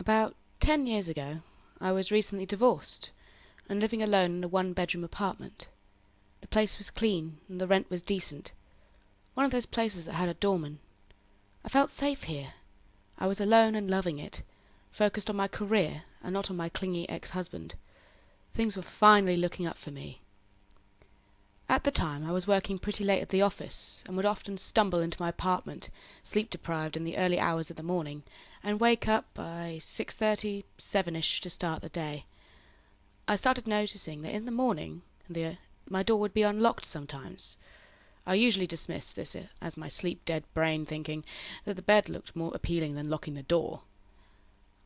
About 10 years ago, I was recently divorced and living alone in a one-bedroom apartment. The place was clean and the rent was decent. One of those places that had a doorman. I felt safe here. I was alone and loving it, focused on my career and not on my clingy ex-husband. Things were finally looking up for me. At the time, I was working pretty late at the office and would often stumble into my apartment, sleep-deprived in the early hours of the morning, and wake up by 6:30, 7-ish to start the day. I started noticing that in the morning my door would be unlocked sometimes. I usually dismissed this as my sleep-dead brain thinking that the bed looked more appealing than locking the door.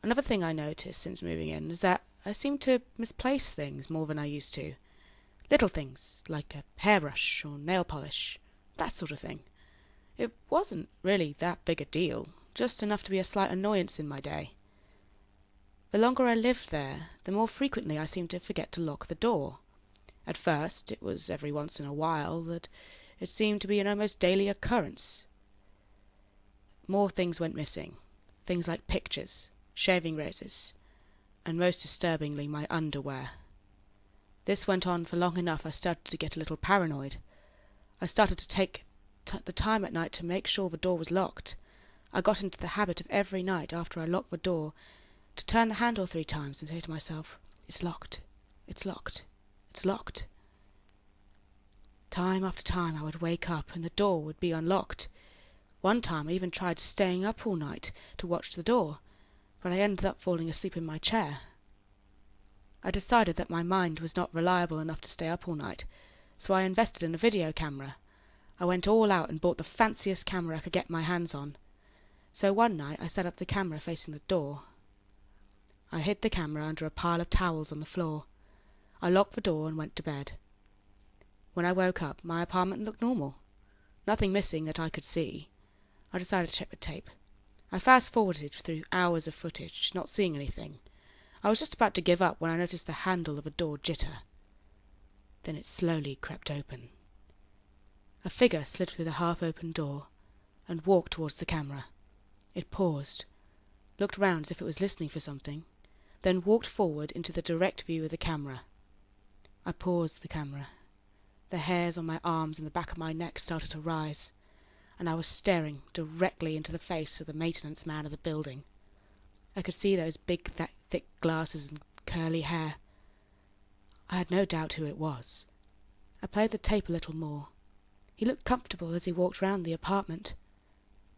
Another thing I noticed since moving in is that I seemed to misplace things more than I used to. Little things, like a hairbrush or nail polish, that sort of thing. It wasn't really that big a deal, just enough to be a slight annoyance in my day. The longer I lived there, the more frequently I seemed to forget to lock the door. At first, it was every once in a while that it seemed to be an almost daily occurrence. More things went missing, things like pictures, shaving razors, and most disturbingly my underwear. This went on for long enough I started to get a little paranoid. I started to take the time at night to make sure the door was locked. I got into the habit of every night after I locked the door to turn the handle 3 times and say to myself, "It's locked, it's locked, it's locked." Time after time I would wake up and the door would be unlocked. One time I even tried staying up all night to watch the door, but I ended up falling asleep in my chair. I decided that my mind was not reliable enough to stay up all night, so I invested in a video camera. I went all out and bought the fanciest camera I could get my hands on. So one night I set up the camera facing the door. I hid the camera under a pile of towels on the floor. I locked the door and went to bed. When I woke up, my apartment looked normal. Nothing missing that I could see. I decided to check the tape. I fast-forwarded through hours of footage, not seeing anything. I was just about to give up when I noticed the handle of a door jitter. Then it slowly crept open. A figure slid through the half-open door and walked towards the camera. It paused, looked round as if it was listening for something, then walked forward into the direct view of the camera. I paused the camera. The hairs on my arms and the back of my neck started to rise, and I was staring directly into the face of the maintenance man of the building. I could see those big, thick glasses and curly hair. I had no doubt who it was. I played the tape a little more. He looked comfortable as he walked round the apartment.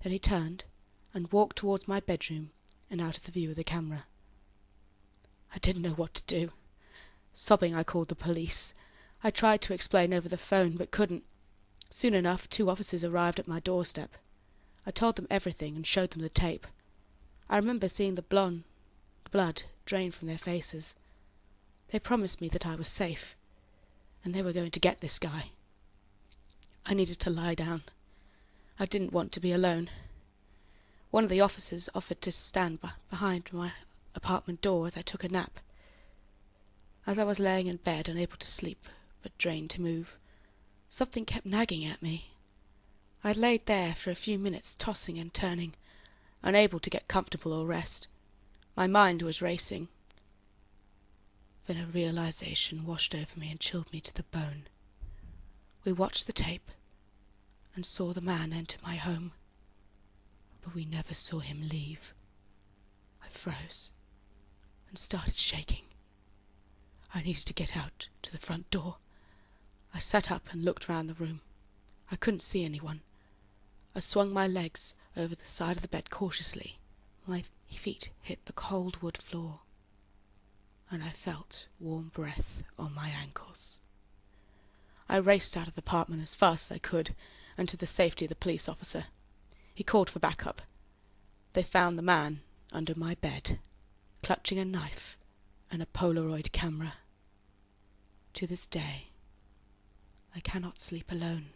Then he turned and walked towards my bedroom and out of the view of the camera. I didn't know what to do. Sobbing, I called the police. I tried to explain over the phone, but couldn't. Soon enough, 2 officers arrived at my doorstep. I told them everything and showed them the tape. I remember seeing the blood drain from their faces. They promised me that I was safe, and they were going to get this guy. I needed to lie down. I didn't want to be alone. One of the officers offered to stand behind my apartment door as I took a nap. As I was laying in bed, unable to sleep, but drained to move, something kept nagging at me. I laid there for a few minutes, tossing and turning, unable to get comfortable or rest. My mind was racing. Then a realization washed over me and chilled me to the bone. We watched the tape and saw the man enter my home, but we never saw him leave. I froze and started shaking. I needed to get out to the front door. I sat up and looked round the room. I couldn't see anyone. I swung my legs over the side of the bed cautiously. My feet hit the cold wood floor, and I felt warm breath on my ankles. I raced out of the apartment as fast as I could and to the safety of the police officer. He called for backup. They found the man under my bed, clutching a knife and a Polaroid camera. To this day, I cannot sleep alone.